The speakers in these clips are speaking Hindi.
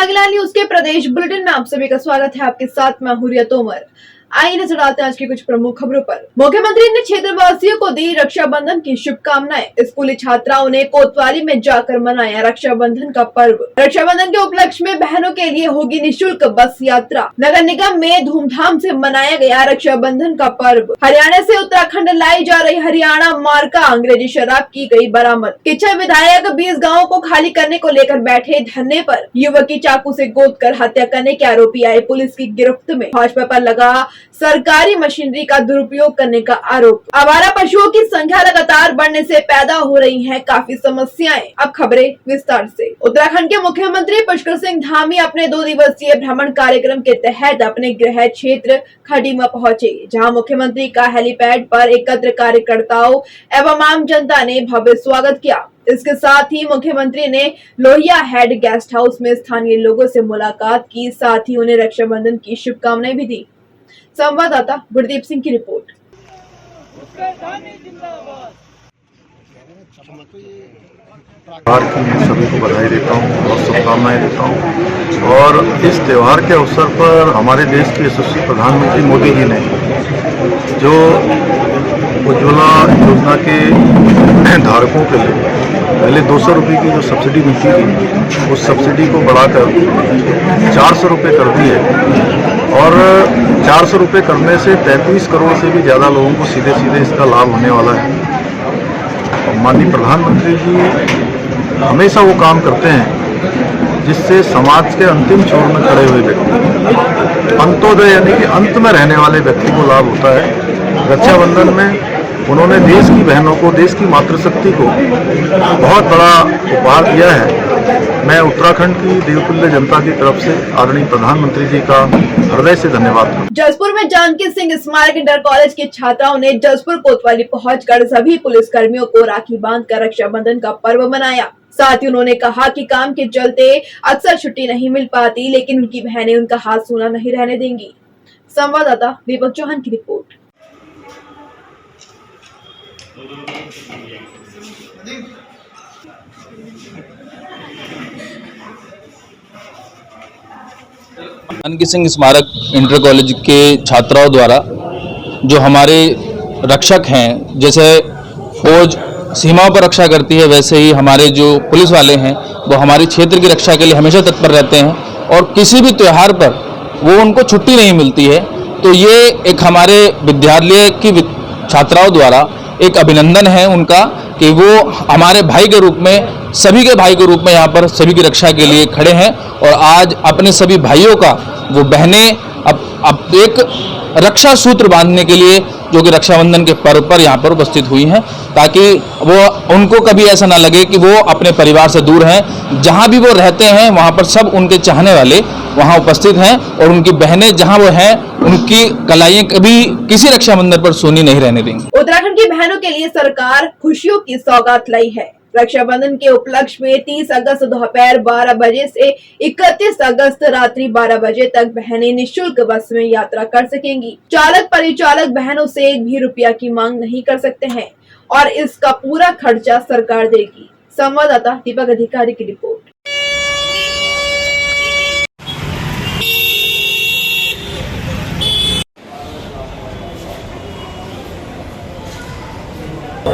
नागलाल न्यूज के प्रदेश बुलेटिन में आप सभी का स्वागत है। आपके साथ मैं हुरिया तोमर। आइए नजर डालते हैं आज की कुछ प्रमुख खबरों पर। मुख्यमंत्री ने क्षेत्रवासियों को दी रक्षाबंधन की शुभकामनाएं। स्कूली छात्राओं ने कोतवाली में जाकर मनाया रक्षाबंधन का पर्व। रक्षाबंधन के उपलक्ष्य में बहनों के लिए होगी निःशुल्क बस यात्रा। नगर निगम में धूमधाम से मनाया गया रक्षाबंधन का पर्व। हरियाणा से उत्तराखंड लाई जा रही हरियाणा मार्का अंग्रेजी शराब की गई बरामद। किच्चा विधायक 20 गाँव को खाली करने को लेकर बैठे धरने पर युवक की चाकू से गोद कर हत्या करने के आरोपी आए पुलिस की गिरफ्त में। भाजपा पर लगा सरकारी मशीनरी का दुरुपयोग करने का आरोप। आवारा पशुओं की संख्या लगातार बढ़ने से पैदा हो रही हैं काफी समस्याएं। अब खबरें विस्तार से। उत्तराखंड के मुख्यमंत्री पुष्कर सिंह धामी अपने 2 दिवसीय भ्रमण कार्यक्रम के तहत अपने गृह क्षेत्र खटीमा पहुंचे, जहां मुख्यमंत्री का हेलीपैड पर एकत्र कार्यकर्ताओं एवं आम जनता ने भव्य स्वागत किया। इसके साथ ही मुख्यमंत्री ने लोहिया हेड गेस्ट हाउस में स्थानीय लोगों से मुलाकात की, साथ ही उन्हें रक्षाबंधन की शुभकामनाएं भी दी। संवाददाता गुरदीप सिंह की रिपोर्ट। त्योहार की मैं सभी को बधाई देता हूँ और शुभकामनाएं देता हूँ। और इस त्यौहार के अवसर पर हमारे देश के यशस्वी प्रधानमंत्री मोदी जी ने जो उज्ज्वला योजना के धारकों के लिए पहले 200 रुपये की जो सब्सिडी मिलती थी उस सब्सिडी को बढ़ाकर 400 रुपये कर दी है। और 400 रुपये करने से 33 करोड़ से भी ज़्यादा लोगों को सीधे सीधे इसका लाभ होने वाला है। और माननीय प्रधानमंत्री जी हमेशा वो काम करते हैं जिससे समाज के अंतिम छोर में खड़े हुए व्यक्ति, अंत्योदय यानी कि अंत में रहने वाले व्यक्ति को लाभ होता है। रक्षाबंधन में उन्होंने देश की बहनों को, देश की मातृशक्ति को बहुत बड़ा उपहार दिया है। मैं उत्तराखंड की देवतुल्य जनता की तरफ से आदरणीय प्रधानमंत्री जी का हृदय से धन्यवाद। जसपुर में जानकी सिंह स्मारक इंटर कॉलेज के छात्राओं ने जसपुर कोतवाली पहुंचकर सभी पुलिस कर्मियों को राखी बांधकर रक्षाबंधन का पर्व मनाया। साथ ही उन्होंने कहा कि काम के चलते अक्सर छुट्टी नहीं मिल पाती, लेकिन उनकी बहनें उनका हाथ सूना नहीं रहने देंगी। संवाददाता दीपक चौहान की रिपोर्ट। जानकी सिंह स्मारक इंटर कॉलेज के छात्राओं द्वारा जो हमारे रक्षक हैं, जैसे फौज सीमाओं पर रक्षा करती है, वैसे ही हमारे जो पुलिस वाले हैं वो हमारे क्षेत्र की रक्षा के लिए हमेशा तत्पर रहते हैं और किसी भी त्यौहार पर वो उनको छुट्टी नहीं मिलती है। तो ये एक हमारे विद्यालय की छात्राओं द्वारा एक अभिनंदन है उनका कि वो हमारे भाई के रूप में, सभी के भाई के रूप में यहाँ पर सभी की रक्षा के लिए खड़े हैं। और आज अपने सभी भाइयों का वो बहनें अब एक रक्षा सूत्र बांधने के लिए जो कि रक्षाबंधन के पर्व पर यहाँ पर उपस्थित हुई हैं, ताकि वो उनको कभी ऐसा ना लगे कि वो अपने परिवार से दूर हैं। जहाँ भी वो रहते हैं वहाँ पर सब उनके चाहने वाले वहाँ उपस्थित हैं और उनकी बहनें जहाँ वो हैं उनकी कलाइयाँ कभी किसी रक्षाबंधन पर सूनी नहीं रहने देंगी। उत्तराखंड की बहनों के लिए सरकार खुशियों की सौगात लाई है। रक्षाबंधन के उपलक्ष्य में 30 अगस्त दोपहर 12 बजे से 31 अगस्त रात्रि 12 बजे तक बहनें निःशुल्क बस में यात्रा कर सकेंगी। चालक परिचालक बहनों से 1 भी रुपया की मांग नहीं कर सकते हैं और इसका पूरा खर्चा सरकार देगी। संवाददाता दीपक अधिकारी की रिपोर्ट।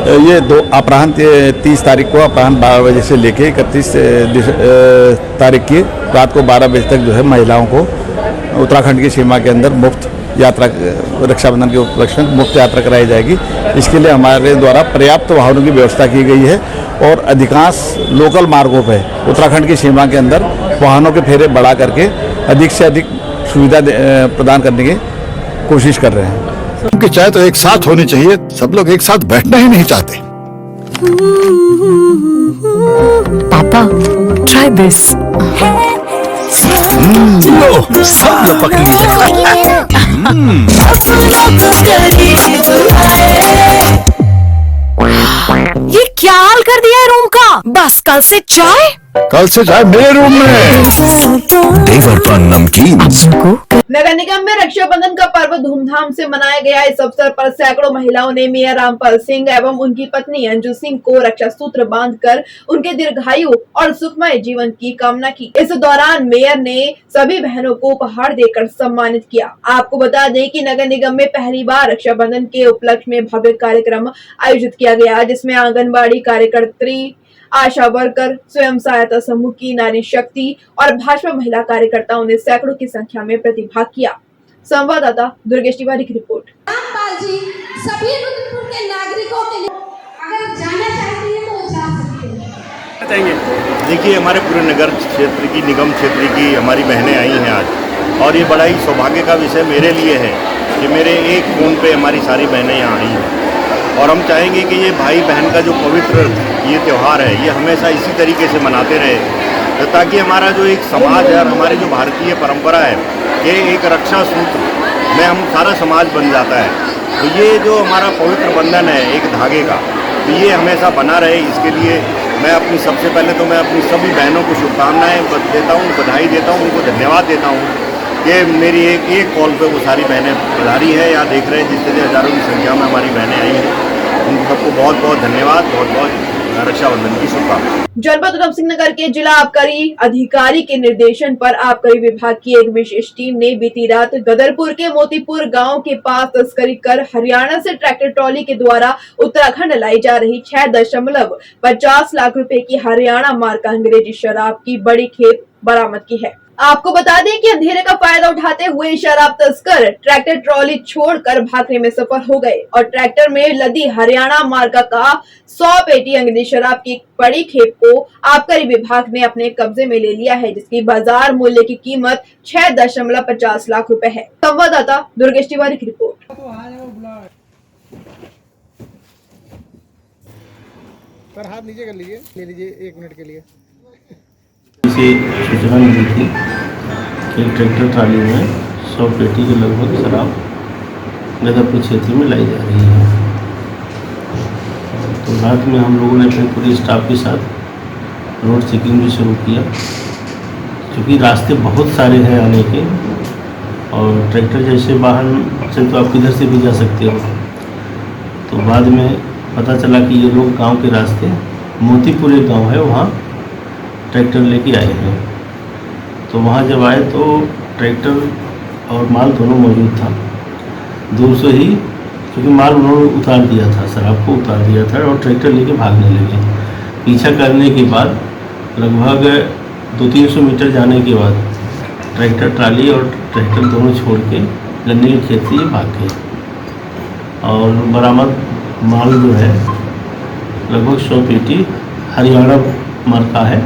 ये अपराह्न 30 तारीख को अपराह्न 12 बजे से लेके 31 तारीख की रात को 12 बजे तक जो है महिलाओं को उत्तराखंड की सीमा के अंदर मुफ्त यात्रा, रक्षाबंधन के उपलक्ष्य में मुफ्त यात्रा कराई जाएगी। इसके लिए हमारे द्वारा पर्याप्त वाहनों की व्यवस्था की गई है और अधिकांश लोकल मार्गों पर उत्तराखंड की सीमा के अंदर वाहनों के फेरे बढ़ा करके अधिक से अधिक सुविधा प्रदान करने की कोशिश कर रहे हैं। क्योंकि चाय तो एक साथ होनी चाहिए, सब लोग एक साथ बैठना ही नहीं चाहते। पापा, try this. लो, सब लपकने ये क्या हाल कर दिया है रूम का? बस कल से चाय कल से चाय मेरे रूम में। देवर पर नमकीन। नगर निगम में रक्षाबंधन का पर्व धूमधाम से मनाया गया। इस अवसर पर सैकड़ों महिलाओं ने मेयर रामपाल सिंह एवं उनकी पत्नी अंजू सिंह को रक्षा सूत्र बांधकर उनके दीर्घायु और सुखमय जीवन की कामना की। इस दौरान मेयर ने सभी बहनों को उपहार देकर सम्मानित किया। आपको बता दें कि नगर निगम में पहली बार रक्षाबंधन के उपलक्ष्य में भव्य कार्यक्रम आयोजित किया गया, जिसमें आंगनबाड़ी कार्यकर्त्री, आशा वर्कर, स्वयं सहायता समूह की नारी शक्ति और भाजपा महिला कार्यकर्ताओं ने सैकड़ों की संख्या में प्रतिभाग किया। संवाददाता दुर्गेश तिवारी की रिपोर्ट। रामपाल जी सभी रुद्रपुर के नागरिकों के लिए अगर जाना चाहती है तो जा सकते हैं। देखिए, हमारे पूरे नगर क्षेत्र की, निगम क्षेत्र की हमारी बहनें आई हैं आज, और ये बड़ा ही सौभाग्य का विषय मेरे लिए है कि मेरे एक फ़ोन पे हमारी सारी बहनें यहाँ आई हैं। और हम चाहेंगे कि ये भाई बहन का जो पवित्र ये त्यौहार है, ये हमेशा इसी तरीके से मनाते रहे, तो ताकि हमारा जो एक समाज है और हमारी जो भारतीय परंपरा है, ये एक रक्षा सूत्र में हम सारा समाज बन जाता है। तो ये जो हमारा पवित्र बंधन है एक धागे का, तो ये हमेशा बना रहे, इसके लिए मैं अपनी सबसे पहले तो मैं अपनी सभी बहनों को शुभकामनाएँ देता हूँ, बधाई देता हूँ, उनको धन्यवाद देता हूँ कि मेरी एक कॉल पे वो सारी बहनें पधारी है या देख रहे हैं, जिस तरह हज़ारों की संख्या में हमारी बहनें आई हैं। उन सबको बहुत बहुत धन्यवाद, बहुत बहुत रक्षाबंधन की शुभकामनाएं। जनपद उधम सिंह नगर के जिला आबकारी अधिकारी के निर्देशन पर आबकारी विभाग की एक विशेष टीम ने बीती रात गदरपुर के मोतीपुर गांव के पास तस्करी कर हरियाणा से ट्रैक्टर ट्रॉली के द्वारा उत्तराखंड लाई जा रही 6.50 लाख रुपए की हरियाणा मार्क अंग्रेजी शराब की बड़ी खेप बरामद की है। आपको बता दें कि अंधेरे का फायदा उठाते हुए शराब तस्कर ट्रैक्टर ट्रॉली छोड़कर भागने में सफल हो गए और ट्रैक्टर में लदी हरियाणा मार्का का 100 पेटी अंग्रेजी शराब की बड़ी खेप को आबकारी विभाग ने अपने कब्जे में ले लिया है, जिसकी बाजार मूल्य की कीमत 6.50 लाख रुपए है। संवाददाता दुर्गेश तिवारी की रिपोर्ट। सर हाथ नीचे कर लीजिए, ले लीजिए 1 मिनट के लिए। से सूचना मिली थी कि ट्रैक्टर ट्राली में 100 पेटी के लगभग शराब गदरपुर क्षेत्र में लाई जा रही है। तो रात में हम लोगों ने अपने पूरे स्टाफ के साथ रोड चेकिंग भी शुरू किया, क्योंकि रास्ते बहुत सारे हैं आने के, और ट्रैक्टर जैसे वाहन से तो आप किधर से भी जा सकते हो। तो बाद में पता चला कि ये लोग गांव के रास्ते, मोतीपुर एक गाँव है, वहाँ ट्रैक्टर लेके आए हैं। तो वहाँ जब आए तो ट्रैक्टर और माल दोनों मौजूद था। दूर से ही, क्योंकि माल उन्होंने उतार दिया था, शराब को उतार दिया था, और ट्रैक्टर लेके भागने लगे। पीछा करने के बाद लगभग 200-300 मीटर जाने के बाद ट्रैक्टर ट्राली और ट्रैक्टर दोनों छोड़ के गन्ने के खेत से ये भाग गए। और बरामद माल जो है लगभग 100 पेटी हरियाणा मार्का है,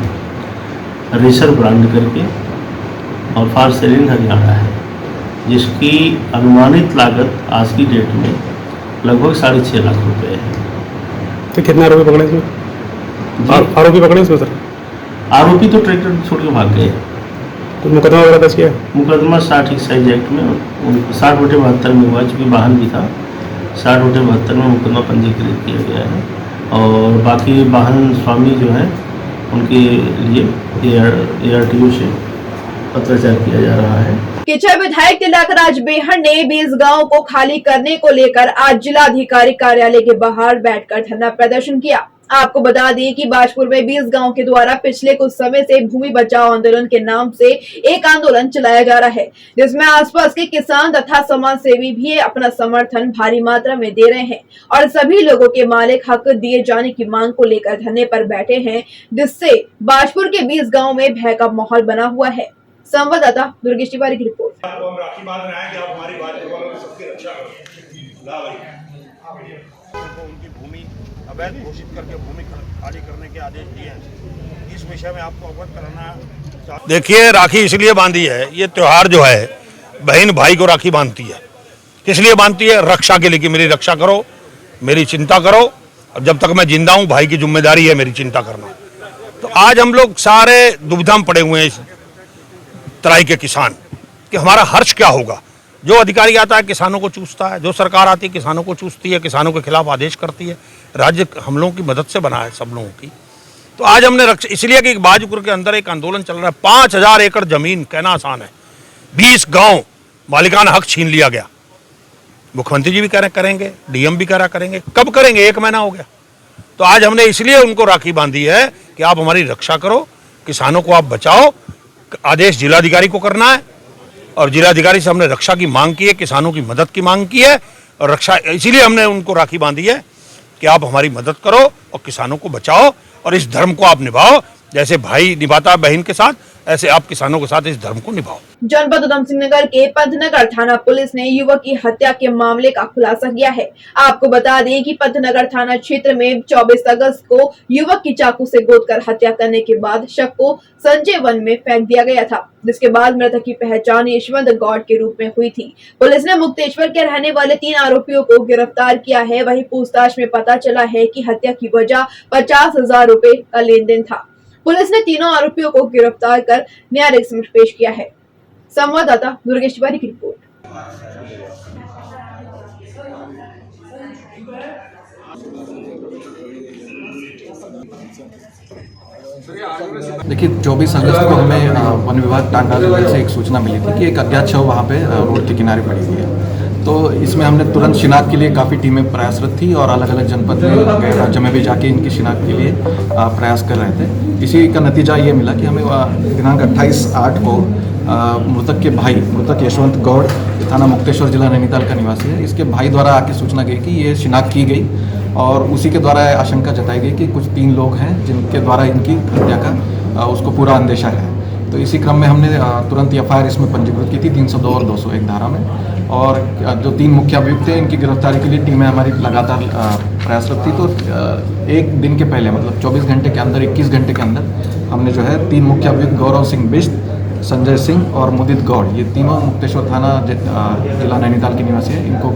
रेसर ब्रांड करके, और फार सेलिंग हरियाणा है, जिसकी अनुमानित लागत आज की डेट में लगभग 6.5 लाख रुपए है। तो कितना आरोपी पकड़े इसमें? आरोपी पकड़े इसमें सर? आरोपी तो ट्रैक्टर छोड़ के भाग गए। कुछ मुकदमा वगैरह दर्ज किया? मुकदमा 60 एक्साइज एक्ट में 60/72 में हुआ, चूँकि वाहन भी था। 60/72 में मुकदमा पंजीकृत किया गया है, और बाकी वाहन स्वामी जो है उनके लिए ARTO से पत्राचार किया जा रहा है। किचर विधायक तिलकराज बेहड़ ने 20 गांवों को खाली करने को लेकर आज जिलाधिकारी कार्यालय के बाहर बैठकर धरना प्रदर्शन किया। आपको बता दें कि बाजपुर में 20 गांव के द्वारा पिछले कुछ समय से भूमि बचाओ आंदोलन के नाम से एक आंदोलन चलाया जा रहा है, जिसमें आसपास के किसान तथा समाज सेवी भी अपना समर्थन भारी मात्रा में दे रहे हैं और सभी लोगों के मालिक हक दिए जाने की मांग को लेकर धरने पर बैठे हैं, जिससे बाजपुर के 20 गाँव में भय का माहौल बना हुआ है। संवाददाता दुर्गेश तिवारी की रिपोर्ट। आपको हम राखी बांध रहे हैं कि आप हमारी बात वालों सबकी रक्षा करो। उनकी भूमि अवैध घोषित करके भूमि खाली करने के आदेश दिए हैं, इस विषय में आपको अवगत कराना। देखिए, राखी इसलिए बांधी है, ये त्योहार जो है बहन भाई को राखी बांधती है। किस लिए बांधती है? रक्षा के लिए, कि मेरी रक्षा करो, मेरी चिंता करो, और जब तक मैं जिंदा हूँ भाई की जिम्मेदारी है मेरी चिंता करना। तो आज हम लोग सारे दुविधा में पड़े हुए हैं, इस तराई के किसान, कि हमारा हर्ष क्या होगा। जो अधिकारी आता है किसानों को चूसता है, जो सरकार आती है किसानों को चूसती है, किसानों के खिलाफ आदेश करती है। राज्य हम लोगों की मदद से बना है, सब लोगों की, तो आज हमने इसलिए कि बाजपुर के अंदर एक आंदोलन चल रहा है, 5000 एकड़ जमीन कहना आसान है, 20 गांव मालिकाना हक छीन लिया गया। मुख्यमंत्री जी भी कह रहे करेंगे, डीएम भी कह रहा करेंगे, कब करेंगे? 1 महीना हो गया। तो आज हमने इसलिए उनको राखी बांधी है कि आप हमारी रक्षा करो, किसानों को आप बचाओ। आदेश जिलाधिकारी को करना है और जिलाधिकारी से हमने रक्षा की मांग की है, किसानों की मदद की मांग की है और रक्षा, इसीलिए हमने उनको राखी बांधी है कि आप हमारी मदद करो और किसानों को बचाओ और इस धर्म को आप निभाओ। जैसे भाई निभाता बहन के साथ, ऐसे आप किसानों के साथ इस धर्म को निभाओ। जनपद उधम सिंह नगर के पंतनगर थाना पुलिस ने युवक की हत्या के मामले का खुलासा किया है। आपको बता दें कि पंतनगर थाना क्षेत्र में 24 अगस्त को युवक की चाकू से गोदकर हत्या करने के बाद शव को संजय वन में फेंक दिया गया था, जिसके बाद मृतक की पहचान यशवंत गौड़ के रूप में हुई थी। पुलिस ने मुक्तेश्वर के रहने वाले 3 आरोपियों को गिरफ्तार किया है। वहीं पूछताछ में पता चला है कि हत्या की वजह 50,000 रुपए का लेन देन था। पुलिस ने तीनों आरोपियों को गिरफ्तार कर न्यायालय समक्ष पेश किया है। संवाददाता दुर्गेश तिवारी की रिपोर्ट। देखिए 24 अगस्त को हमें वन विभाग टांडा लेवल से एक सूचना मिली थी कि एक अज्ञात शव वहाँ पे रोड के किनारे पड़ी हुई है। तो इसमें हमने तुरंत शिनाख्त के लिए काफ़ी टीमें प्रयासरत थी और अलग अलग जनपद में गए राज्यों में भी जाके इनकी शिनाख्त के लिए प्रयास कर रहे थे। इसी का नतीजा ये मिला कि हमें दिनांक 28/8 को मृतक के भाई, मृतक यशवंत गौड़, थाना मुक्तेश्वर जिला नैनीताल का निवासी है, इसके भाई द्वारा आके सूचना गई कि ये शिनाख्त की गई और उसी के द्वारा आशंका जताई गई कि कुछ 3 लोग हैं जिनके द्वारा इनकी हत्या का उसको पूरा अंदेशा है। तो इसी क्रम में हमने तुरंत FIR इसमें पंजीकृत की थी 302 और 201 धारा में, और जो 3 मुख्य अभियुक्त थे इनकी गिरफ्तारी के लिए टीमें हमारी लगातार प्रयासरत थी। तो एक दिन के पहले, मतलब 24 घंटे के अंदर, 21 घंटे के अंदर हमने जो है 3 मुख्य अभियुक्त गौरव सिंह बिष्ट, संजय सिंह और मुदित गौड़, ये तीनों मुक्तेश्वर थाना जिला नैनीताल के निवासी हैं, इनको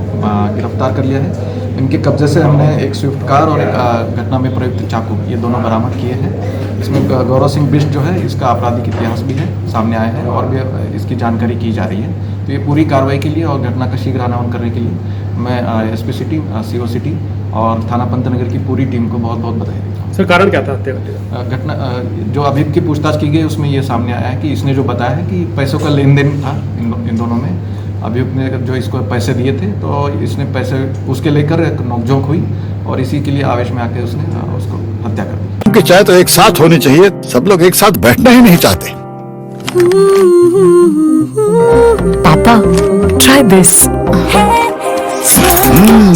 गिरफ्तार कर लिया है। इनके कब्जे से हमने एक स्विफ्ट कार और एक घटना में प्रयुक्त चाकू, ये दोनों बरामद किए हैं। इसमें गौरव सिंह बिष्ट जो है, इसका आपराधिक इतिहास भी है, सामने आया है और भी इसकी जानकारी की जा रही है। तो ये पूरी कार्रवाई के लिए और घटना का शीघ्र अनावरण करने के लिए मैं SP सिटी, CO सिटी और थाना पंतनगर की पूरी टीम को बहुत बहुत बधाई देता हूँ। सर कारण क्या था हत्या का? घटना जो अभियुक्त की पूछताछ की गई उसमें ये सामने आया है कि इसने जो बताया है कि पैसों का लेन देन था इन दोनों में। अभियुक्त ने जो इसको पैसे दिए थे तो इसने पैसे उसके लेकर एक नोकझोंक हुई और इसी के लिए आवेश में आके उसने उसको हत्या कर दी। क्योंकि चाय तो एक साथ होनी चाहिए, सब लोग एक साथ बैठना ही नहीं चाहते। पापा ट्राई दिस।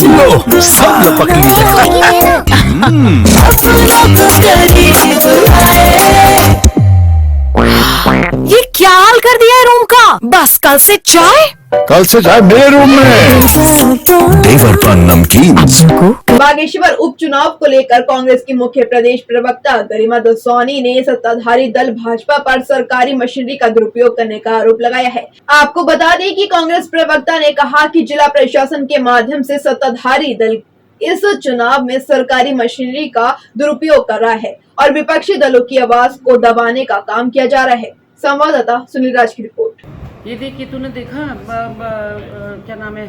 लो सब लपक ये क्या हाल कर दिया है रूम का? बस कल से चाय मेरे रूम में। देवर पर नमकीन। बागेश्वर उपचुनाव को लेकर कांग्रेस की मुख्य प्रदेश प्रवक्ता गरिमा दसौनी ने सत्ताधारी दल भाजपा पर सरकारी मशीनरी का दुरुपयोग करने का आरोप लगाया है। आपको बता दें कि कांग्रेस प्रवक्ता ने कहा कि जिला प्रशासन के माध्यम से सत्ताधारी दल इस चुनाव में सरकारी मशीनरी का दुरुपयोग कर रहा है और विपक्षी दलों की आवाज को दबाने का काम किया जा रहा है। संवाददाता सुनील राज की रिपोर्ट। ये देखिए, तूने देखा क्या नाम है?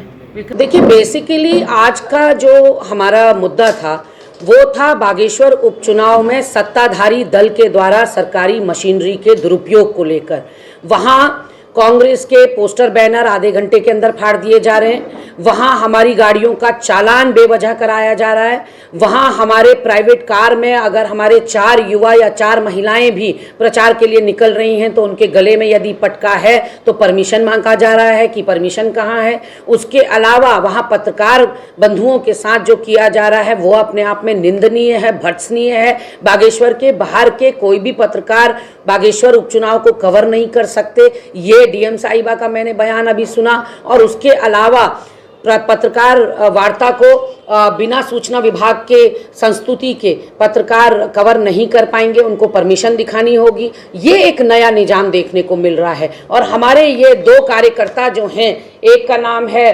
देखिए, बेसिकली आज का जो हमारा मुद्दा था वो था बागेश्वर उपचुनाव में सत्ताधारी दल के द्वारा सरकारी मशीनरी के दुरुपयोग को लेकर। वहाँ कांग्रेस के पोस्टर बैनर आधे घंटे के अंदर फाड़ दिए जा रहे हैं, वहाँ हमारी गाड़ियों का चालान बेवजह कराया जा रहा है, वहाँ हमारे प्राइवेट कार में अगर हमारे 4 युवा या 4 महिलाएं भी प्रचार के लिए निकल रही हैं तो उनके गले में यदि पटका है तो परमिशन मांगा जा रहा है कि परमिशन कहाँ है। उसके अलावा वहाँ पत्रकार बंधुओं के साथ जो किया जा रहा है वो अपने आप में निंदनीय है, भर्त्सनीय है। बागेश्वर के बाहर के कोई भी पत्रकार बागेश्वर उपचुनाव को कवर नहीं कर सकते, ये DM साहिबा का मैंने बयान अभी सुना। और उसके अलावा पत्रकार वार्ता को बिना सूचना विभाग के संस्तुति के पत्रकार कवर नहीं कर पाएंगे, उनको परमिशन दिखानी होगी। ये एक नया निजाम देखने को मिल रहा है। और हमारे ये 2 कार्यकर्ता जो हैं, एक का नाम है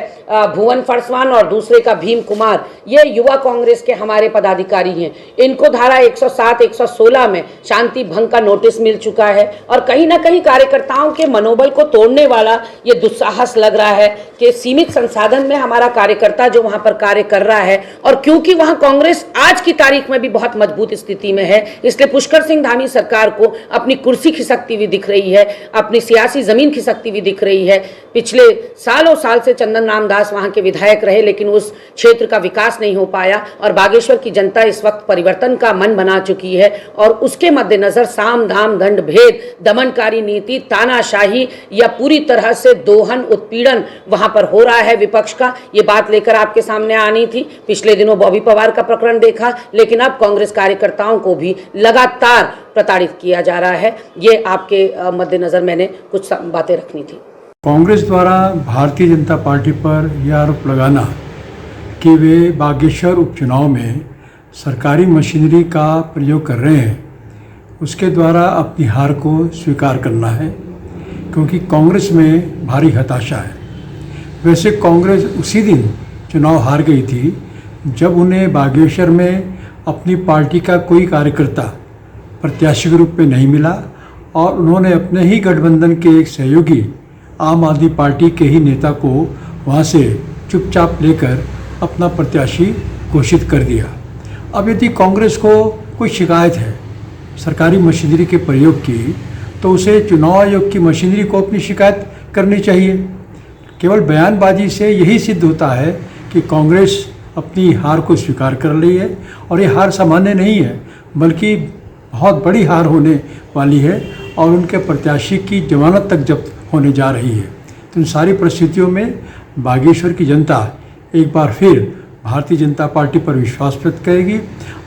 भुवन फरसवान और दूसरे का भीम कुमार, ये युवा कांग्रेस के हमारे पदाधिकारी हैं। इनको धारा 107, 116 में शांति भंग का नोटिस मिल चुका है और कहीं ना कहीं कार्यकर्ताओं के मनोबल को तोड़ने वाला ये दुस्साहस लग रहा है कि सीमित संसाधन में हमारा कार्यकर्ता जो वहाँ पर कार्य कर रहा है, और क्योंकि वहां कांग्रेस आज की तारीख में भी बहुत मजबूत स्थिति में है, इसलिए पुष्कर सिंह धामी सरकार को अपनी कुर्सी खिसकती हुई दिख रही है, अपनी सियासी जमीन खिसकती हुई दिख रही है। पिछले सालों साल से चंदन रामदास वहां के विधायक रहे, लेकिन उस क्षेत्र का विकास नहीं हो पाया, और बागेश्वर की जनता इस वक्त परिवर्तन का मन बना चुकी है, और उसके मद्देनजर साम दाम दंड भेद, दमनकारी नीति, तानाशाही या पूरी तरह से दोहन उत्पीड़न वहां पर हो रहा है विपक्ष का। ये बात लेकर आपके सामने आनी थी। पिछले दिनों बॉबी पवार का प्रकरण देखा, लेकिन अब कांग्रेस कार्यकर्ताओं को भी लगातार प्रताड़ित किया जा रहा है। ये आपके मद्देनजर मैंने कुछ बातें रखनी थी। कांग्रेस द्वारा भारतीय जनता पार्टी पर यह आरोप लगाना कि वे बागेश्वर उपचुनाव में सरकारी मशीनरी का प्रयोग कर रहे हैं, उसके द्वारा अपनी हार को स्वीकार करना है, क्योंकि कांग्रेस में भारी हताशा है। वैसे कांग्रेस उसी दिन चुनाव हार गई थी जब उन्हें बागेश्वर में अपनी पार्टी का कोई कार्यकर्ता प्रत्याशी के रूप में नहीं मिला, और उन्होंने अपने ही गठबंधन के एक सहयोगी आम आदमी पार्टी के ही नेता को वहां से चुपचाप लेकर अपना प्रत्याशी घोषित कर दिया। अब यदि कांग्रेस को कोई शिकायत है सरकारी मशीनरी के प्रयोग की, तो उसे चुनाव आयोग की मशीनरी को अपनी शिकायत करनी चाहिए। केवल बयानबाजी से यही सिद्ध होता है कि कांग्रेस अपनी हार को स्वीकार कर रही है, और ये हार सामान्य नहीं है, बल्कि बहुत बड़ी हार होने वाली है, और उनके प्रत्याशी की जमानत तक जब्त होने जा रही है। तो इन सारी परिस्थितियों में बागेश्वर की जनता एक बार फिर भारतीय जनता पार्टी पर विश्वास व्यक्त करेगी,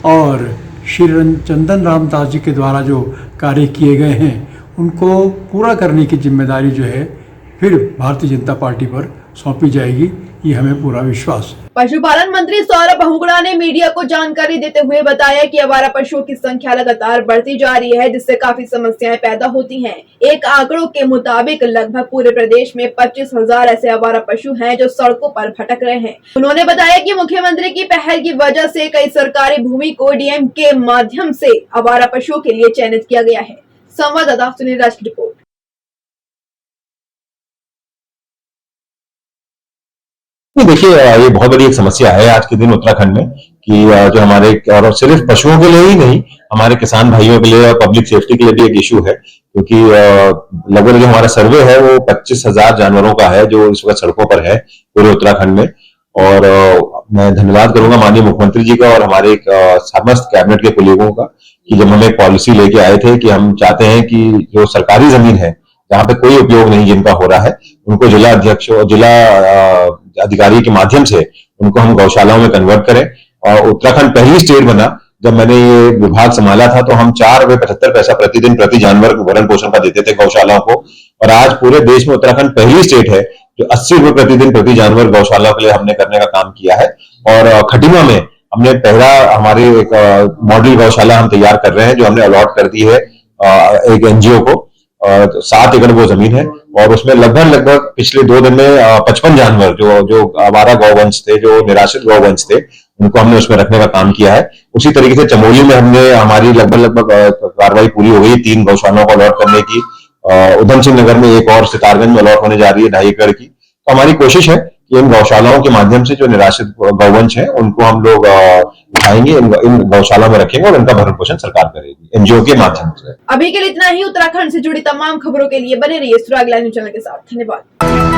और श्री चंदन रामदास जी के द्वारा जो कार्य किए गए हैं उनको पूरा करने की जिम्मेदारी जो है फिर भारतीय जनता पार्टी पर सौंपी जाएगी, ये हमें पूरा विश्वास है। पशुपालन मंत्री सौरभ हुगड़ा ने मीडिया को जानकारी देते हुए बताया कि आवारा पशुओं की संख्या लगातार बढ़ती जा रही है, जिससे काफी समस्याएं पैदा होती हैं। एक आंकड़ों के मुताबिक लगभग पूरे प्रदेश में 25,000 ऐसे आवारा पशु हैं जो सड़कों पर भटक रहे हैं। उन्होंने बताया कि मुख्यमंत्री की पहल की वजह से कई सरकारी भूमि को डीएम के माध्यम से आवारा पशुओं के लिए चयनित किया गया है। संवाददाता सुनील राज की रिपोर्ट। देखिए, ये बहुत बड़ी एक समस्या है आज के दिन उत्तराखंड में कि जो हमारे, और सिर्फ पशुओं के लिए ही नहीं, हमारे किसान भाइयों के लिए और पब्लिक सेफ्टी के लिए भी एक इशू है, क्योंकि लगभग जो हमारा सर्वे है वो 25,000 जानवरों का है जो इस वक्त सड़कों पर है पूरे उत्तराखंड में। और मैं धन्यवाद करूंगा माननीय मुख्यमंत्री जी का और हमारे समस्त कैबिनेट के कुलीगों का कि जब हम एक पॉलिसी लेके आए थे कि हम चाहते हैं कि जो सरकारी जमीन है जहाँ पे कोई उपयोग नहीं जिनका हो रहा है, उनको जिला अध्यक्ष और जिला अधिकारी के माध्यम से उनको हम गौशालाओं में कन्वर्ट करें। और उत्तराखंड पहली स्टेट बना जब मैंने ये विभाग संभाला था, तो हम 4.75 प्रतिदिन प्रति जानवर को भरण पोषण का देते थे गौशालाओं को, और आज पूरे देश में उत्तराखंड पहली स्टेट है जो 80 रुपए प्रतिदिन प्रति जानवर गौशाला के लिए हमने करने का काम किया है। और खटीमा में हमने पहला हमारी एक मॉडल गौशाला हम तैयार कर रहे हैं जो हमने अलॉट कर दी है एक एनजीओ को। 7 एकड़ वो जमीन है, और उसमें लगभग पिछले 2 दिन में 55 जानवर जो आवारा गौवंश थे, जो निराश्रित गौवंश थे, उनको हमने उसमें रखने का काम किया है। उसी तरीके से चमोली में हमने हमारी लगभग कार्रवाई पूरी हो गई 3 गौशालाओं को अलॉट करने की। उधम सिंह नगर में एक और सितारगंज में अलॉट होने जा रही है 2.5 एकड़ की। तो हमारी कोशिश है कि इन गौशालाओं के माध्यम से जो निराश्रित गौवंश है उनको हम लोग उठाएंगे, इन गौशाला में रखेंगे और उनका भरण पोषण सरकार करेगी एनजीओ के माध्यम से। अभी के लिए इतना ही। उत्तराखंड से जुड़ी तमाम खबरों के लिए बने रहिए सुराग लाइव चैनल के साथ। धन्यवाद।